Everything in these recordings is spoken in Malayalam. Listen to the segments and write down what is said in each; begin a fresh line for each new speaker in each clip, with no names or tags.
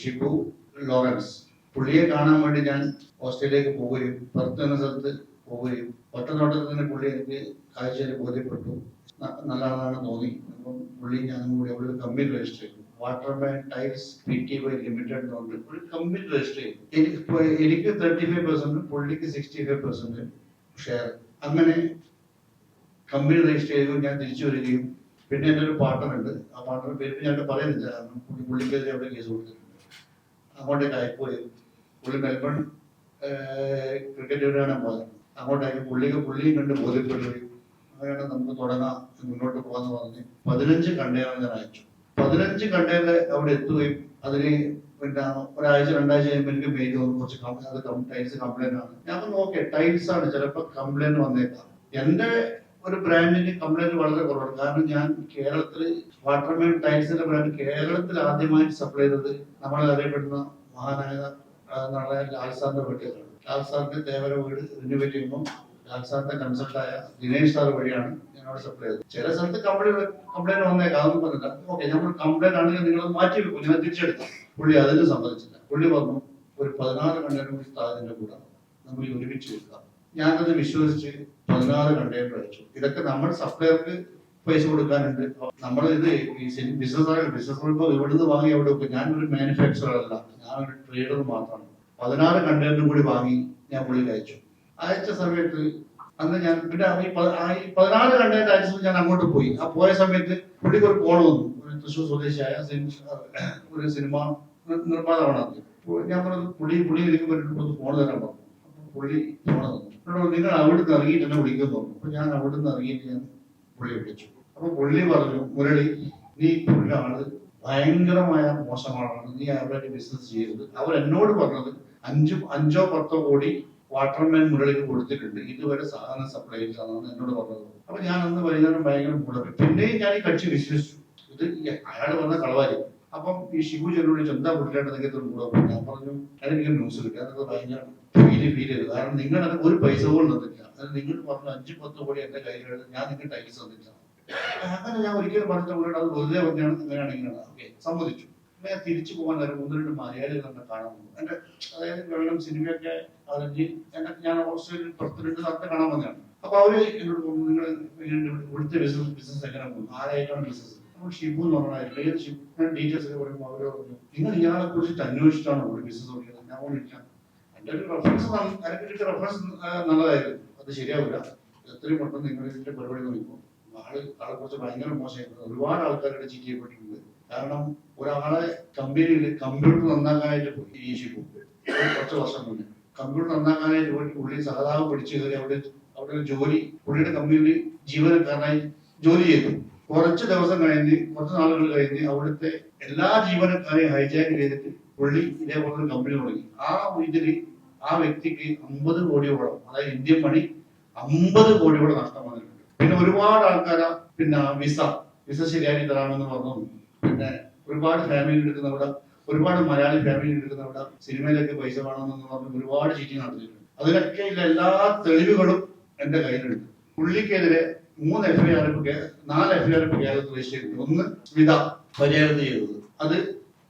ഷിബു ലോറൻസ്. പുള്ളിയെ കാണാൻ വേണ്ടി ഞാൻ ഓസ്ട്രേലിയയിലേക്ക് പോവുകയും പെർത്ത് എന്ന സ്ഥലത്ത് പോവുകയും ഒറ്റനോട്ടത്തിൽ തന്നെ പുള്ളി എനിക്ക് കാഴ്ചയിൽ ബോധ്യപ്പെട്ടു, നല്ലതാണെന്ന് തോന്നി. അപ്പം പുള്ളി ഞാനും കൂടി അവിടെ ഒരു കമ്പനി രജിസ്റ്റർ ചെയ്തു. വാട്ടർമാൻ ടൈൽസ് PTY ലിമിറ്റഡ് എന്നുകൊണ്ട് ഒരു കമ്പനി രജിസ്റ്റർ ചെയ്തു. എനിക്ക് 35%, പുള്ളിക്ക് 65% ഷെയർ. അങ്ങനെ കമ്പനി രജിസ്റ്റർ ചെയ്തു. ഞാൻ തിരിച്ചു വരികയും പിന്നെ എൻ്റെ ഒരു പാർട്ണറുണ്ട്. ആ പാർട്ണർ പേര് ഞാൻ പറയുന്നില്ല, കാരണം പുള്ളിക്കെതിരെ അവിടെ കേസ് കൊടുത്തിട്ടുണ്ട്. അങ്ങോട്ടേക്ക് അയപ്പോയി. പുള്ളി മെൽബൺ ക്രിക്കറ്റ് ഗ്രൗണ്ടാണ് പോയത്. അങ്ങോട്ടേക്ക് പുള്ളിയും കണ്ട് ബോധ്യപ്പെടുകയും അങ്ങനെയാണ് നമുക്ക് തുടങ്ങാം, മുന്നോട്ട് പോകാന്ന് പറഞ്ഞ് 15 കണ്ടെയ്നർ ഞാൻ അയച്ചു. 15 കണ്ടെയ്നർ അവിടെ എത്തുകയും അതിന് പിന്നെ ഒരാഴ്ച 2 ആഴ്ച കഴിയുമ്പോൾ എനിക്ക് മെയിൽ വന്നു, കുറച്ച് ടൈൽസ് കംപ്ലൈന്റ് ആണ്. ഞാൻ നോക്കിയ ടൈൽസ് ആണ്, ചിലപ്പോൾ കംപ്ലൈന്റ് വന്നേക്കാം. എന്റെ ഒരു ബ്രാൻഡിന് കംപ്ലൈന്റ് വളരെ കുറവാണ്. കാരണം ഞാൻ കേരളത്തിൽ വാട്ടർമാൻ ടൈൽസിന്റെ ബ്രാൻഡ് കേരളത്തിൽ ആദ്യമായിട്ട് സപ്ലൈ ചെയ്തത് നമ്മളെ അറിയപ്പെടുന്ന മഹാനായ ലാൽ സാറിന്റെ വീട്ടിലാണ്. ലാൽ സാറിന്റെ ദേവര വീട് റിന്യൂവേറ്റ് ചെയ്യുമ്പോൾ ലാൽ സാറിന്റെ കൺസൾട്ടായ ദിനേഷ് സാർ വഴിയാണ് ഞങ്ങളോട് സപ്ലൈ ചെയ്തത്. ചില സ്ഥലത്ത് കംപ്ലൈന്റ് വന്നേക്കാം, അതൊന്നും പറഞ്ഞില്ല. ഓക്കെ, നമ്മൾ കംപ്ലൈന്റ് ആണെങ്കിൽ നിങ്ങൾ മാറ്റി വെക്കും, ഞാൻ തിരിച്ചെടുക്കാം. പുള്ളി അതിന് സമ്മതിച്ചില്ല. പുള്ളി പറഞ്ഞു ഒരു 16 കണ്ടെയ്നർ കൂടി സ്ഥാപനത്തിന്റെ കൂടെ നമ്മൾ ഒരുമിച്ച് വെക്കാം. ഞാനത് വിശ്വസിച്ച് 16 കണ്ടെയ്നർ അയച്ചു. ഇതൊക്കെ നമ്മൾ സപ്ലയർക്ക് പൈസ കൊടുക്കാനുണ്ട്. നമ്മൾ ഇത് ബിസിനസ് ഇവിടുന്ന് വാങ്ങി അവിടെ വെക്കും. ഞാനൊരു മാനുഫാക്ചറർ അല്ല, ഞാനൊരു ട്രേഡർ മാത്രമാണ്. 16 കണ്ടെയ്നർ കൂടി വാങ്ങി ഞാൻ പുള്ളിക്ക് അയച്ചു. അയച്ച സമയത്ത് അന്ന് ഞാൻ പിന്നെ 16 കണ്ടെയ്നർ അയച്ചത് ഞാൻ അങ്ങോട്ട് പോയി. ആ പോയ സമയത്ത് പുള്ളിക്ക് ഒരു കോൾ വന്നു. ഒരു തൃശ്ശൂർ സ്വദേശിയായ ഒരു സിനിമ നിർമ്മാതാവാണ് അത്. ഞാൻ പറഞ്ഞു പുള്ളി എനിക്ക് വേണ്ടിയിട്ട് ഫോൺ തരാൻ പറഞ്ഞു. പുള്ളി ഫോൺ തന്നു. നിങ്ങൾ അവിടുന്ന് ഇറങ്ങിയിട്ട് എന്നെ വിളിക്കുന്നു പറഞ്ഞു. അപ്പൊ ഞാൻ അവിടുന്ന് ഇറങ്ങിയിട്ട് ഞാൻ പുള്ളിയെ വിളിച്ചു. അപ്പൊ പുള്ളി പറഞ്ഞു, മുരളി, നീ പുള്ളി ആള് ഭയങ്കരമായ മോശമാണ്, നീ അവരുടെ ബിസിനസ് ചെയ്തത്. അവർ എന്നോട് പറഞ്ഞത് 5-10 കോടി വാട്ടർമാൻ മുരളിക്ക് കൊടുത്തിട്ടുണ്ട്, ഇതുവരെ സാധനം സപ്ലൈ ചെയ്തതാണ് എന്നോട് പറഞ്ഞത്. അപ്പൊ ഞാൻ അന്ന് വൈകുന്നേരം ഭയങ്കര മൂടറി. പിന്നെയും ഞാൻ ഈ കക്ഷി വിശ്വസിച്ചു, ഇത് അയാൾ പറഞ്ഞ കളവാരി. അപ്പം ഈ ഷിബു ചെല്ലുവിളി എന്താ പുള്ളിയായിട്ട് നിങ്ങൾക്ക് കൂടെ പോയി. ഞാൻ പറഞ്ഞു, എനിക്ക് ന്യൂസ് കിട്ടി, അതൊക്കെ ഭയങ്കര ഫീൽ ചെയ്തു. കാരണം നിങ്ങൾ അത് ഒരു പൈസ പോലും തന്നില്ല. അത് നിങ്ങൾ പറഞ്ഞു 5-10 കോടി എന്റെ കയ്യിലുള്ളത്, ഞാൻ നിങ്ങൾക്ക് ടൈൽസ് തന്നില്ല. അങ്ങനെ ഞാൻ ഒരിക്കലും പറഞ്ഞ പുള്ളിയോട് അത് വെറുതെ പറഞ്ഞാണ്, അങ്ങനെയാണ് ഇങ്ങനെയാണ്. ഓക്കെ, സമ്മതിച്ചു. ഞാൻ തിരിച്ചു പോകാൻ നേരം 1-2 മലയാളികൾ തന്നെ കാണാൻ പോകും. എന്റെ അതായത് വെള്ളം സിനിമയൊക്കെ അറിഞ്ഞ് ഞാൻ ഓസ്ട്രേലിയയിൽ 2 സ്ഥലത്ത് കാണാൻ വന്നതാണ്. അപ്പൊ അവര് എന്നോട് പറഞ്ഞു, നിങ്ങൾ ഇവിടുത്തെ ബിസിനസ് എങ്ങനെ പോകും, ആരായിട്ടാണ് ബിസിനസ്? നമ്മൾ ഷിബു എന്ന് പറഞ്ഞാൽ ഏത് ഷിബു, ഞാൻ ഡീറ്റെയിൽസ് ഒക്കെ പറയുമ്പോൾ അവര് പറഞ്ഞു, നിങ്ങൾ ഇയാളെ കുറിച്ചിട്ട് അന്വേഷിച്ചിട്ടാണ് ഇവിടെ ബിസിനസ് തുടങ്ങിയത്. ഞാൻ പറഞ്ഞിരിക്കാം, എന്റെ ഒരു റെഫറൻസ് നല്ലതായിരുന്നു, അത് ശരിയാവില്ല. എത്രയും പെട്ടെന്ന് നിങ്ങൾ ഇതിന്റെ പരിപാടി നോക്കുമ്പോൾ ആളെ കുറിച്ച് ഭയങ്കര മോശമായിരുന്നു. ഒരുപാട് ആൾക്കാരുടെ ചീറ്റ് ചെയ്യപ്പെട്ടിട്ടുണ്ട്. കാരണം ഒരാളെ കമ്പനിയിൽ കമ്പ്യൂട്ടർ നന്നാക്കാനായിട്ട് പോയി, ഈ ഷിബു കുറച്ച് വർഷം മുന്നേ കമ്പ്യൂട്ടർ നന്നാക്കാനായിട്ട് പോയി. പുള്ളി സഹതാപം പിടിച്ചു കയറി അവിടെ ഒരു ജോലി, പുള്ളിയുടെ കമ്പനിയിൽ ജീവനക്കാരനായി ജോലി ചെയ്തു. കുറച്ച് ദിവസം കഴിഞ്ഞ്, കുറച്ച് നാളുകൾ കഴിഞ്ഞ് അവിടുത്തെ എല്ലാ ജീവനക്കാരെയും ഹൈജാക്ക് ചെയ്തിട്ട് പുള്ളി ഇതേപോലെ കമ്പനി തുടങ്ങി. ഇതില് ആ വ്യക്തിക്ക് 50 കോടിയോളം, അതായത് ഇന്ത്യൻ മണി 50 കോടിയോളം നഷ്ടം വന്നിട്ടുണ്ട്. പിന്നെ ഒരുപാട് ആൾക്കാരെ പിന്നെ വിസ ശരിയാക്കി തരാമെന്ന് പറഞ്ഞു. പിന്നെ ഒരുപാട് ഫാമിലി എടുക്കുന്നവിടെ, ഒരുപാട് മലയാളി ഫാമിലി എടുക്കുന്നവിടെ സിനിമയിലേക്ക് പൈസ വേണമെന്ന് പറഞ്ഞ് ഒരുപാട് ചീറ്റിംഗ് നടത്തിയിട്ടുണ്ട്. അതിനൊക്കെ എല്ലാ തെളിവുകളും എന്റെ കയ്യിലുണ്ട്. പുള്ളിക്കെതിരെ 3 FIR 4 FIR കേരളത്തിൽ രജിസ്റ്റർ ചെയ്തിട്ടുണ്ട്. ഒന്ന് സ്മിത പരിഹാരത്ത് ചെയ്തത്, അത്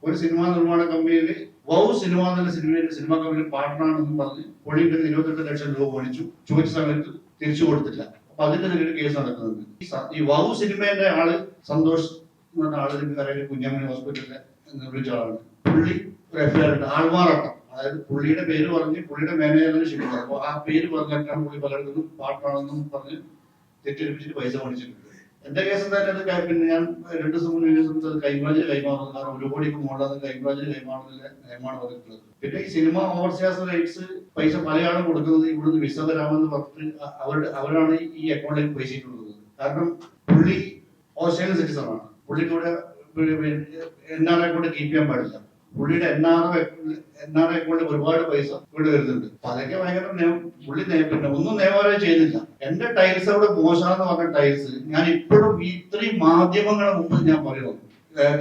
ഒരു സിനിമാ നിർമ്മാണ കമ്പനിയിൽ സിനിമ സിനിമാ കമ്പനി പാർട്ണറാണെന്നും പറഞ്ഞ് പുള്ളിയുടെ 28 ലക്ഷം രൂപ മേടിച്ചു. ചോദിച്ച സമയത്ത് തിരിച്ചു കൊടുത്തില്ല. അപ്പൊ അതിന്റെ ഒരു കേസ് നടക്കുന്നുണ്ട്. ഈ സിനിമയുടെ ആള് സന്തോഷ് എന്ന് പറഞ്ഞ ആള് കുഞ്ഞമ്മണി ഹോസ്പിറ്റലിലെ വിളിച്ച ആളാണ്. പുള്ളി ഒരു FIR ഉണ്ട്, ആൾമാറാട്ടം. അതായത് പുള്ളിയുടെ പേര് പറഞ്ഞ് പുള്ളിയുടെ മാനേജറിന് ഷിബു. അപ്പൊ ആ പേര് പറഞ്ഞിട്ടാണ് പുള്ളി പലയിടത്തും പാർട്ണറാണെന്നും പറഞ്ഞ് തെറ്റിദ്ധരിപ്പിച്ചിട്ട് പൈസ മേടിച്ചിട്ടുണ്ട്. എന്റെ കേസ് എന്തായാലും പിന്നെ ഞാൻ 2 ദിവസം മുന്നേ കൈമാറിൽ കൈമാറുന്നത്, കാരണം 1 കോടിക്ക് മുകളിൽ കൈമാറിൽ കൈമാറുന്നില്ല നിയമമാണ് പറഞ്ഞിട്ടുള്ളത്. പിന്നെ ഈ സിനിമ ഓവർസീസ് റൈറ്റ്സ് പൈസ പലയാളും കൊടുക്കുന്നത് ഇവിടുന്ന് വിസ തരാമെന്ന് പറഞ്ഞിട്ട് അവരാണ് ഈ അക്കൗണ്ടിലേക്ക് പൈസ ഇട്ട് കൊടുക്കുന്നത്. കാരണം പുള്ളി ഓസ്ട്രേലിയൻ സിറ്റിസൺ ആണ്. പുള്ളിക്ക് ഇവിടെ NRI അക്കൗണ്ട് കീപ്പ് ചെയ്യാൻ പാടില്ല. പുള്ളിയുടെ NRI അക്കൗണ്ടിൽ ഒരുപാട് പൈസ ഇവിടെ വരുന്നുണ്ട്. അപ്പൊ അതൊക്കെ ഭയങ്കര പുള്ളി പിന്നെ ഒന്നും നിയമപരമായി ചെയ്യുന്നില്ല. എന്റെ ടൈൽസ് അവിടെ മോശമെന്ന് പറഞ്ഞ ടൈൽസ് ഞാൻ ഇപ്പോഴും ഇത്രയും മാധ്യമങ്ങളെ മുമ്പ് ഞാൻ പറയുന്നു,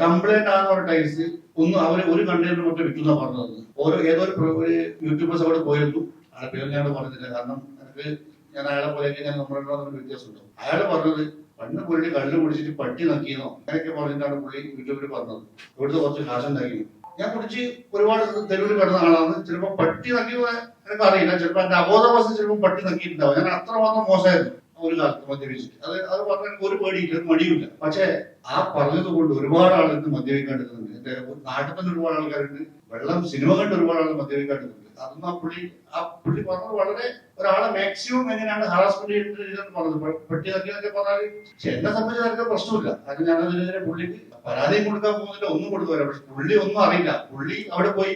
കംപ്ലൈന്റ് ആണെന്ന് പറഞ്ഞ ടൈൽസ് അവര് ഒരു കണ്ടെയ്നർ മൊത്തം വിൽക്കുന്ന പറഞ്ഞത്. ഏതോ ഒരു യൂട്യൂബേഴ്സ് അവിടെ പോയിരുന്നു, അയാളെ പേര് ഞാൻ പറഞ്ഞില്ല. കാരണം ഞാൻ അയാളെ പോലെയൊക്കെ ഞാൻ നമ്മളോട് വ്യത്യാസമുണ്ടോ. അയാൾ പറഞ്ഞത് പണ്ട് പുള്ളി കള്ളു കുടിച്ചിട്ട് പട്ടി നക്കിയെന്നോ അങ്ങനെയൊക്കെ പറഞ്ഞിട്ടാണ് പുള്ളി യൂട്യൂബിൽ പറഞ്ഞത്. ഇവിടുത്തെ കുറച്ച് കാശുണ്ടാക്കി. ഞാൻ കുടിച്ച് ഒരുപാട് തെരുവിൽ കിടന്ന ആളാണ്. ചിലപ്പോൾ പട്ടി നക്കിയത് എനിക്ക് അറിയില്ല, ചിലപ്പോൾ എന്റെ അബോധാവസ്ഥ ചിലപ്പോൾ പട്ടി നക്കിയിട്ടുണ്ടാവും. ഞാൻ അത്രമാത്രം മോശമായിരുന്നു ഒരു കാലത്ത് മദ്യപിച്ചിട്ട്. അത് പറഞ്ഞാൽ ഒരു പേടിയില്ല, ഒരു മടിയില്ല. പക്ഷെ ആ പറഞ്ഞത് കൊണ്ട് ഒരുപാട് ആൾ ഇന്ന് മദ്യപിക്കാണ്ടിരുന്നുണ്ട്. എന്റെ നാട്ടിൽ തന്നെ ഒരുപാട് ആൾക്കാരുണ്ട്, വെള്ളം സിനിമ കണ്ട് ഒരുപാട് ആൾ മദ്യപിക്കാണ്ടിരുന്നുണ്ട്. അതൊന്നും ആ പുള്ളി പറഞ്ഞത് വളരെ ഒരാളെ മാക്സിമം എങ്ങനെയാണ് ഹാറാസ്മെന്റ് ചെയ്തിട്ട് പറഞ്ഞത്. പെട്ടി നക്കിയെന്നൊക്കെ പറഞ്ഞാൽ എന്നെ സംബന്ധിച്ച് അതൊക്കെ പ്രശ്നമില്ല. കാരണം ഞാനതിനെതിരെ പുള്ളിക്ക് പരാതിയും കൊടുക്കാൻ പോകുന്നില്ല, ഒന്നും കൊടുത്തു വരാം. പക്ഷെ പുള്ളി ഒന്നും അറിയില്ല. പുള്ളി അവിടെ പോയി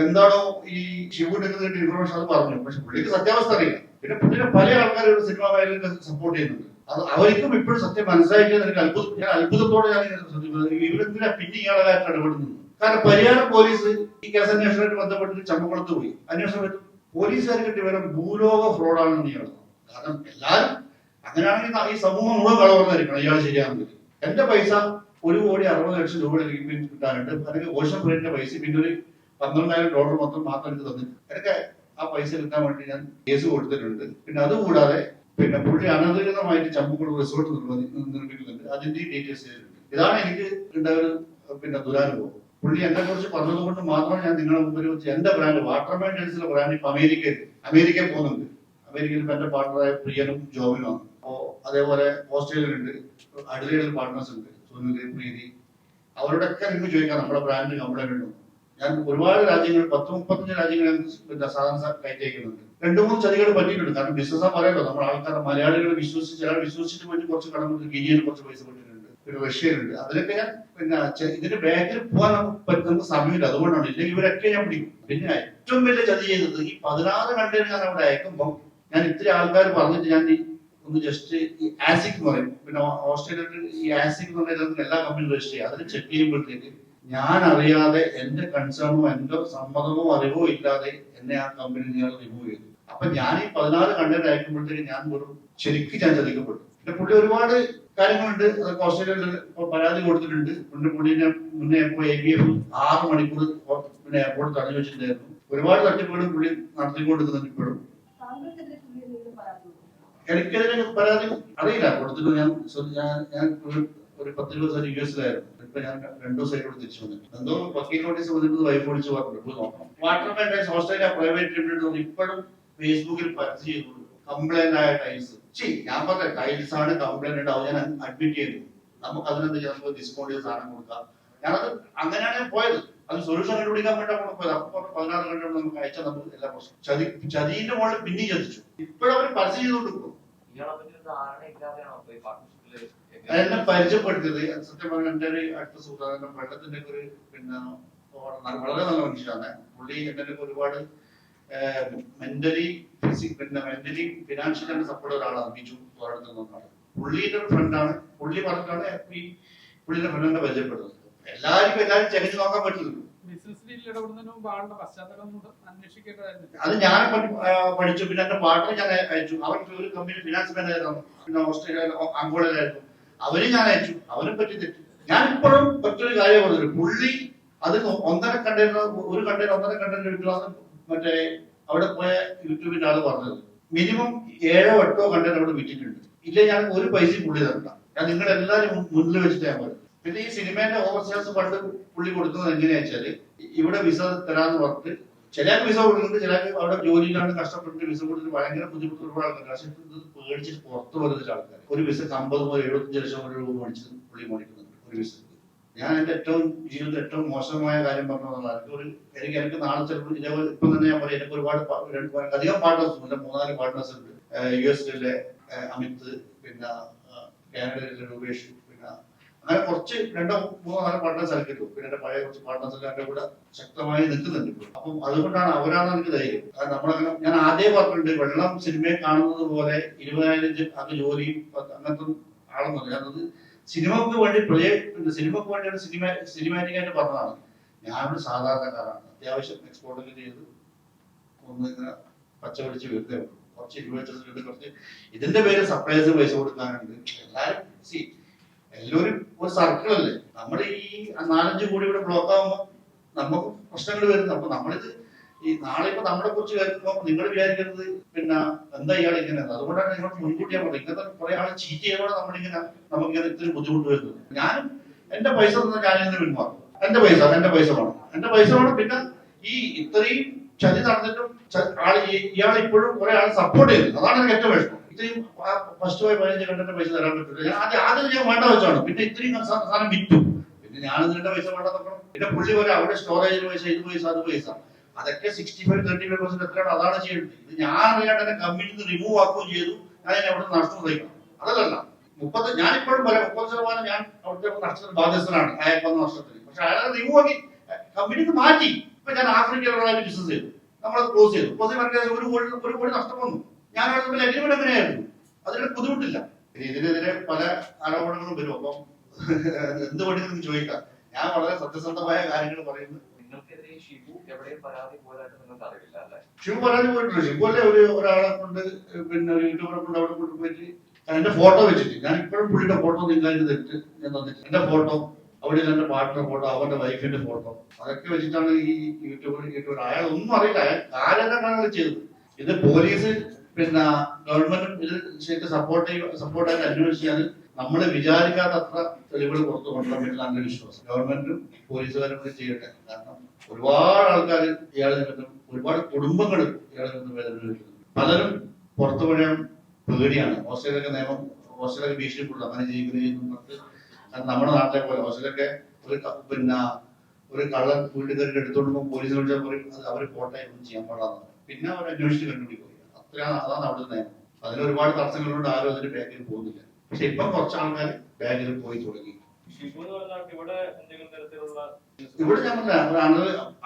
എന്താണോ ഈ ശിവകുട്ടിക്ക് ഇൻഫർമേഷൻ അത് പറഞ്ഞു, പക്ഷെ പുള്ളിക്ക് സത്യാവസ്ഥ അറിയില്ല. പിന്നെ പുള്ളിനെ പല ആൾക്കാരും സിനിമ മേഖലയിൽ സപ്പോർട്ട് ചെയ്യുന്നുണ്ട്. അത് അവർക്കും ഇപ്പോഴും സത്യം മനസ്സിലാക്കിയത് എനിക്ക് ഞാൻ അത്ഭുതത്തോടെ ഞാൻ ഇവരെന്തിനാ പിന്നെ ഇയാളെ കാര്യത്തിൽ ഇടപെടുന്നത്. കാരണം പരിയാരം പോലീസ് ഈ കേസ് അന്വേഷണവുമായിട്ട് ബന്ധപ്പെട്ടിട്ട് ചമ്പക്കുളത്ത് പോയി അന്വേഷണം. പോലീസുകാർക്ക് വിവരം ഭൂലോക ഫ്രോഡാണെന്ന് ഇയാൾ. കാരണം എല്ലാരും അങ്ങനെയാണെങ്കിൽ ഈ സമൂഹം മുഴുവൻ കളവർന്നായിരിക്കണം ഇയാൾ ശരിയാണെങ്കിൽ. എന്റെ പൈസ 1,60,00,000 രൂപ കിട്ടാനുണ്ട്. അല്ലെങ്കിൽ ഓഷൻ ഫ്രണ്ടിന്റെ പൈസ പിന്നെ ഒരു $12,000 മാത്രം എനിക്ക് തന്നിട്ട് എനിക്ക് ആ പൈസ കിട്ടാൻ വേണ്ടി ഞാൻ കേസ് കൊടുത്തിട്ടുണ്ട്. പിന്നെ അതുകൂടാതെ പിന്നെ പുള്ളി അനധികൃതമായിട്ട് ചമ്പക്കുളം റിസോർട്ട് നിർമ്മിക്കുന്നുണ്ട്. അതിന്റെ ഡീറ്റെയിൽസ് ചെയ്തിട്ടുണ്ട്. ഇതാണ് എനിക്ക് ഉണ്ടായ ഒരു ദുരാനുഭവം. പുള്ളി എന്നെ കുറിച്ച് പറഞ്ഞത് കൊണ്ട് മാത്രമാണ് ഞാൻ നിങ്ങളുടെ മുമ്പിൽ വെച്ച് എന്റെ ബ്രാൻഡ് വാട്ടർമാൻ ഡേൻസിലെ ബ്രാൻഡ് ഇപ്പൊ അമേരിക്കയിൽ പോകുന്നുണ്ട്. അമേരിക്കയിൽ ഇപ്പൊ എന്റെ പാർട്ണറായ പ്രിയനും ജോബിനുമാണ്. അപ്പോ അതേപോലെ ഓസ്ട്രേലിയയിലുണ്ട്, അഡ്ലൈഡിൽ പാർട്ട്നേഴ്സ് ഉണ്ട്, സുനിൽ, പ്രീതി. അവരോടൊക്കെ നിങ്ങൾക്ക് ചോദിക്കാം നമ്മുടെ ബ്രാൻഡ് കംപ്ലൈന്റ് ഉണ്ടോ. ഞാൻ ഒരുപാട് രാജ്യങ്ങൾ 10-35 രാജ്യങ്ങളിൽ പിന്നെ സാധാരണ കയറ്റി അയക്കുന്നുണ്ട്. 2-3 ചതികൾ പറ്റിയിട്ടുണ്ട്. കാരണം ബിസിനസ് പറയല്ലോ, നമ്മുടെ ആൾക്കാരെ മലയാളികൾ വിശ്വസിച്ചിട്ട് പോയിട്ട് കുറച്ച് കടം കൊടുത്ത് ഗിനിയിൽ കുറച്ച് പൈസ പറ്റിയിട്ടുണ്ട്, പിന്നെ റഷ്യയിലുണ്ട്. അതിലൊക്കെ ഞാൻ പിന്നെ ഇതിന്റെ ബാക്കിൽ പോകാൻ നമുക്ക് സമയമില്ല. അതുകൊണ്ടാണ്, ഇല്ലെങ്കിൽ ഇവരൊക്കെ ഞാൻ പിടിക്കും. പിന്നെ ഏറ്റവും വലിയ ചതി ചെയ്തത് ഈ 16 കണ്ടേന് ഞാൻ അവിടെ അയക്കുമ്പോൾ ഞാൻ ഇത്തിരി ആൾക്കാർ പറഞ്ഞിട്ട് ഞാൻ ഒന്ന് ജസ്റ്റ് ഈ ആസിക് എന്ന് പറയും, പിന്നെ ഓസ്ട്രേലിയയിൽ ഈ ആസിക് എന്ന് പറയുന്നത് എല്ലാ കമ്പനിയും രജിസ്റ്റർ ചെയ്യും. അതിൽ ചെക്ക് ചെയ്യുമ്പോഴത്തേക്ക് ഞാൻ അറിയാതെ എന്റെ കൺസേണോ എന്റെ സമ്മതമോ അറിവോ ഇല്ലാതെ എന്നെ ആ കമ്പനി ഞാൻ റിമൂവ് ചെയ്തു. അപ്പൊ ഞാൻ ഈ 16 കണ്ടന്റ് അയക്കുമ്പോഴത്തേക്ക് ഞാൻ ശരിക്കും ഞാൻ ചതിക്കപ്പെട്ടു. പിന്നെ പുള്ളി ഒരുപാട് കാര്യങ്ങളുണ്ട്. അതൊക്കെ ഓസ്ട്രേലിയയിൽ പരാതി കൊടുത്തിട്ടുണ്ട്. പുള്ളിനെ മുന്നേ ഇപ്പോൾ ABF 6 മണിക്കൂർ പിന്നെ എയർപോർട്ട് തടഞ്ഞു വെച്ചിട്ടുണ്ടായിരുന്നു. ഒരുപാട് തട്ടിപ്പുകളും പുള്ളി നടത്തിക്കൊണ്ടിരിക്കുന്നുണ്ട് ഇപ്പോഴും. എനിക്കെതിരെ പരാതി അറിയില്ല കൊടുത്തിട്ട്. ഞാൻ ഒരു 10 ദിവസം US-ലായിരുന്നു. ഇപ്പൊ ഞാൻ 2 ദിവസമായിട്ട് തിരിച്ചു വന്നിട്ട് എന്തോ വക്കീൽ നോട്ടീസ് വന്നിട്ട് വൈഫ് വിളിച്ച് പറഞ്ഞു നോക്കണം. വാട്ടർമാൻ ഡേൻസ് ഓസ്ട്രേലിയ പ്രൈവറ്റ് ലിമിറ്റഡ് ഇപ്പോഴും ഫേസ്ബുക്കിൽ പരസ്യം ചെയ്തു കംപ്ലൈന്റ് ആയ ടൈൽസ്. ഞാൻ പറഞ്ഞ ടൈൽസ് ആണ് കംപ്ലൈന്റ് ഉണ്ടാവും, ഞാൻ അഡ്മിറ്റ് ചെയ്തു. നമുക്ക് അതിനെന്ത് നമുക്ക് ഡിസ്കൗണ്ട് ചെയ്ത് സാധനം കൊടുക്കാം. ഞാനത് അങ്ങനെയാണ് പോയത്. അത് സൊല്യൂഷൻ കണ്ടുപിടിക്കാൻ വേണ്ടിയാണ് പോയത്. അപ്പൊ 16 കണ്ടുകൊണ്ട് നമുക്ക് അയച്ചാൽ നമുക്ക് എല്ലാ പ്രശ്നം ചതിന്റെ മുകളിൽ പിന്നെ ചതിച്ചു. ഇപ്പോഴും അവർ പരസ്യം ചെയ്തുകൊണ്ടിരിക്കും. എന്നെ പരിചയപ്പെടുത്തിയത് സത്യം പറഞ്ഞാൽ എന്റെ ഒരു അടുത്ത സുഹൃത്ത്, വെള്ളത്തിന്റെ ഒരു പിന്നെ വളരെ നല്ല മനുഷ്യനാണ് പുള്ളി. എന്റെ ഒരുപാട് മെന്റലി ഫിനാൻഷ്യലി സപ്പോർട്ട് ഒരാളാണ് ബിജു തോരടുത്തുനിന്നാണ്. പുള്ളിയുടെ ഒരു ഫ്രണ്ടാണ്. പുള്ളി പറഞ്ഞിട്ടാണ് ഈ പുള്ളിയുടെ ഫ്രണ്ടിനെ പരിചയപ്പെടുന്നത്. എല്ലാരും ചെകച്ച് നോക്കാൻ പറ്റുന്നുള്ളൂ. അത് ഞാൻ പഠിച്ചു. പിന്നെ എന്റെ പാർട്ണർ ഞാൻ അയച്ചു. അവർക്ക് ഒരു കമ്പനി ഫിനാൻസ് മാനേജറാണ്, പിന്നെ ഓസ്ട്രേലിയ അങ്കോളയിലായിരുന്നു. അവരും ഞാൻ അയച്ചു. അവരെ പറ്റി തെറ്റി. ഞാൻ ഇപ്പോഴും മറ്റൊരു കാര്യം പറഞ്ഞത്, പുള്ളി അത് 1.5 കണ്ടെയ്നർ എടുക്കലാന്ന് മറ്റേ അവിടെ പോയ യൂട്യൂബിന്റെ ആള് പറഞ്ഞത്. മിനിമം 7-8 കണ്ടെയ്നർ അവിടെ വിറ്റിട്ടുണ്ട്. ഇല്ലേ ഞാൻ ഒരു പൈസയും പുള്ളി തരണ്ട. ഞാൻ നിങ്ങളെല്ലാരും മുന്നിൽ വെച്ചിട്ട് ഞാൻ പറയും. പിന്നെ ഈ സിനിമേന്റെ ഓവർസീസ് ഫണ്ട് പുള്ളി കൊടുക്കുന്നത് എങ്ങനെയാ വെച്ചാല്, ഇവിടെ വിസ തരാന്ന് പറഞ്ഞിട്ട് ചിലർക്ക് വിസ കൊടുക്കുന്നുണ്ട്, ചിലർക്ക് അവിടെ ജോലിയിലാണ് കഷ്ടപ്പെട്ടിട്ട് വിസ കൊടുത്തിട്ട് ഭയങ്കര ബുദ്ധിമുട്ടുള്ള ആൾക്കാർ. പക്ഷെ പേടിച്ചിട്ട് പുറത്തു വരുന്ന ആൾക്കാർ ഒരു വിസ 50-75 ലക്ഷം രൂപ മേടിച്ചിട്ട് പുള്ളി മേടിക്കുന്നുണ്ട് ഒരു വിസ. ഞാൻ എന്റെ ജീവിതത്തിൽ ഏറ്റവും മോശമായ കാര്യം പറഞ്ഞതാണ്. എനിക്ക് നാളെ ചിലപ്പോൾ ഇതേപോലെ ഇപ്പൊ തന്നെ ഞാൻ പറയും, എനിക്ക് ഒരുപാട് അധികം പാർട്ട്നേഴ്സ് ഉണ്ട്. 3-4 പാർട്ട്നേഴ്സ് ഉണ്ട്. US-ലെ അമിത്, പിന്നെ കാനഡയിലെ രൂപേഷ്, പിന്നെ അങ്ങനെ കുറച്ച് 2-3-4 പാർട്ട്നേഴ്സ് ആക്കിയിട്ടു. പിന്നെ എന്റെ പഴയ കുറച്ച് പാർട്ട്നേഴ്സ് എന്റെ കൂടെ ശക്തമായി നിൽക്കുന്നുണ്ട് ഇപ്പോൾ. അപ്പം അതുകൊണ്ടാണ് അവരാണ് എനിക്ക് ധൈര്യം. കാരണം നമ്മളങ്ങനെ ഞാൻ ആദ്യം പറഞ്ഞിട്ടുണ്ട്, വെള്ളം സിനിമയെ കാണുന്നത് പോലെ 20,000 അത് ജോലിയും അങ്ങനത്തെ ആളൊന്നുമില്ല. ഞാനത് സിനിമക്ക് വേണ്ടി സിനിമാറ്റിക് ആയിട്ട് പറഞ്ഞതാണ്. ഞാനൊരു സാധാരണക്കാരാണ്. അത്യാവശ്യം എക്സ്പോർട്ടൊക്കെ ചെയ്ത് ഒന്ന് ഇങ്ങനെ പച്ച പിടിച്ച് വരുന്നേ ഉള്ളൂ. കുറച്ച് 20 കുറച്ച് ഇതിന്റെ പേര് സപ്ലൈസ് പൈസ കൊടുക്കാനുണ്ട്. എല്ലാവരും ഒരു സർക്കിൾ അല്ലേ. നമ്മൾ ഈ 4-5 കോടി ഇവിടെ ബ്ലോക്ക് ആകുമ്പോൾ നമുക്ക് പ്രശ്നങ്ങൾ വരുന്നു. അപ്പൊ നമ്മളിത് ഈ നാളെ ഇപ്പൊ നമ്മളെ കുറിച്ച് കേൾക്കുമ്പോൾ നിങ്ങൾ വിചാരിക്കുന്നത് പിന്നെ എന്താ ഇയാൾ ഇങ്ങനെ. അതുകൊണ്ടാണ് നിങ്ങൾ മുൻകൂട്ടി ഞാൻ പറഞ്ഞത്, ഇങ്ങനത്തെ കുറെ ആൾ ചീറ്റ് ചെയ്യുമ്പോൾ നമുക്കിങ്ങനെ ഇത്തിരി ബുദ്ധിമുട്ട് വരുന്നത്. ഞാനും എന്റെ പൈസ തന്നെ ഞാനിന്ന് പിന്മാറും. എന്റെ പൈസ വേണം. എന്റെ പൈസ വേണം. പിന്നെ ഈ ഇത്രയും ചതി നടന്നിട്ടും ഇയാൾ ഇപ്പോഴും കുറെ ആൾ സപ്പോർട്ട് ചെയ്തു. അതാണ് എനിക്ക് ഏറ്റവും വിഷമം. ഇത്രയും ഫസ്റ്റ് പോയി 15 കണ്ടിട്ട് പൈസ തരാൻ പറ്റില്ല. ഞാൻ ആദ്യം ഞാൻ വേണ്ട വെച്ചാണ്. പിന്നെ ഇത്രയും സാധനം വിറ്റു. പിന്നെ ഞാൻ ഇതിന്റെ പൈസ വേണ്ട നോക്കണം. പിന്നെ പുള്ളി പോലെ അവിടെ സ്റ്റോറേജിന് പൈസ, ഇത് പൈസ, അത് പൈസ, അതൊക്കെ 65-35% എത്രയാണ്, അതാണ് ചെയ്യുന്നത്. ഇത് ഞാൻ അറിയാണ്ട് എന്നെ കമ്പനിയിൽ നിന്ന് റിമൂവ് ആക്കുകയും ചെയ്തു. ഞാൻ അവിടെ നഷ്ടം സഹിക്കണം. അതല്ല 30, ഞാനിപ്പോഴും പറയാം 30% ഞാൻ അവിടുത്തെ നഷ്ടത്തിന് ബാധ്യസ്ഥനാണ് അയാൾക്ക് വന്ന നഷ്ടത്തിന്. പക്ഷെ അയാളെ റിമൂവ് ആക്കി കമ്പനിക്ക് മാറ്റി. ഇപ്പൊ ഞാൻ ആഫ്രിക്കയിലുള്ള ബിസിനസ് ചെയ്തു, നമ്മളത് ക്ലോസ് ചെയ്തു. ക്ലോസ് ചെയ്ത് ഒരു കോടി നഷ്ടം വന്നു. ഞാൻ അവിടെ അഗ്രിമെന്റ് എങ്ങനെയായിരുന്നു, അതിന് ബുദ്ധിമുട്ടില്ല. ഇതിനെതിരെ പല ആരോപണങ്ങളും വരും. അപ്പം എന്ത് വേണമെങ്കിലും ചോദിക്കാം. ഞാൻ വളരെ സത്യസന്ധമായ കാര്യങ്ങൾ പറയുന്നു.
ഷിബു പരാതി
പോയിട്ടുണ്ട്. ഷിബു അല്ലേ ഒരാളെ കൊണ്ട്, പിന്നെ ഒരു യൂട്യൂബറെ കൊണ്ട് അവിടെ കൊണ്ട് പോയിട്ട് എന്റെ ഫോട്ടോ വെച്ചിട്ട്, ഞാൻ ഇപ്പോഴും പുള്ളിയുടെ ഫോട്ടോ നിങ്ങൾക്ക് തെറ്റ് ഞാൻ തന്നിട്ട്, എന്റെ ഫോട്ടോ അവിടെ എന്റെ പാർട്ട്ണർ ഫോട്ടോ, അവന്റെ വൈഫിന്റെ ഫോട്ടോ, അതൊക്കെ വെച്ചിട്ടാണ് ഈ യൂട്യൂബർ അയാൾ ഒന്നും അറിയില്ല. അയാൾ കാര്യം ചെയ്തത്. ഇത് പോലീസ് പിന്നെ ഗവൺമെന്റും ഇത് ശരിക്കും സപ്പോർട്ടായിട്ട് അന്വേഷിച്ചാൽ നമ്മൾ വിചാരിക്കാത്ത അത്ര തെളിവുകൾ പുറത്തു കൊണ്ടുവരാൻ പറ്റില്ല എന്റെ വിശ്വാസം. ഗവൺമെന്റും പോലീസുകാരും കൂടി ചെയ്യട്ടെ. കാരണം ഒരുപാട് ആൾക്കാർ ഇയാളെ നിമിത്തം, ഒരുപാട് കുടുംബങ്ങൾ ഇയാളെ നിമിത്തം വേദന അനുഭവിക്കുന്നു. പലരും പുറത്തു പോയാൽ പേടിയാണ്. ഓസ്ട്രേലിയയിലൊക്കെ നിയമം, ഓസ്ട്രേലിയ ഭീഷണിപ്പെടും അങ്ങനെ ജീവിക്കുന്നത്. നമ്മുടെ നാട്ടിലെ പോലെ ഓസ്ട്രേലിയൊക്കെ ഒരു കള്ളൻ വീട്ടിൽ കയറി എടുത്തോണ്ടുമ്പോൾ പോലീസിനെ വിളിച്ചാൽ പറയും അവർ പോട്ടെ, ഒന്നും ചെയ്യാൻ പാടാന്ന്. പിന്നെ അവർ അന്വേഷിച്ച് കണ്ടുപിടിക്കും. അതാണ് അവിടുത്തെ നിയമം. അതിന് ഒരുപാട് തടസ്സങ്ങളുണ്ട്. ആരും അതിന്റെ ബാക്കിൽ പോകുന്നില്ല. പക്ഷെ ഇപ്പം കുറച്ച് ആൾക്കാർ ബാക്കിൽ പോയി തുടങ്ങി. ഇവിടെ ഞാൻ പറഞ്ഞ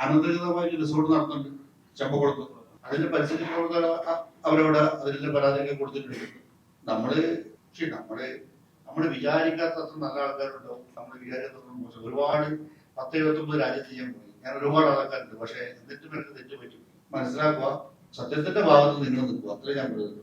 അനധികൃതമായിട്ട് റിസോർട്ട് നടത്തുന്നുണ്ട് ചമ്പക്കുളത്ത്. അതിന്റെ പരിസ്ഥിതി പ്രവർത്തകർ അവരവിടെ അതിന്റെ പരാതിയൊക്കെ കൊടുത്തിട്ടുണ്ട്. നമ്മള് വിചാരിക്കാത്ത അത്ര നല്ല ആൾക്കാരുണ്ടാവും. നമ്മൾ വിചാരിക്കാത്ത മോശം ഒരുപാട് 10-29 രാജ്യത്ത് ചെയ്യാൻ പോയി. ഞാൻ ഒരുപാട് ആൾക്കാരുണ്ട്. പക്ഷെ എന്നിട്ടും എനിക്ക് തെറ്റ് പറ്റും. മനസ്സിലാക്കുക, സത്യത്തിന്റെ ഭാഗത്ത് നിങ്ങൾ നിൽക്കുക. അത്രേ ഞാൻ പറയുന്നത്.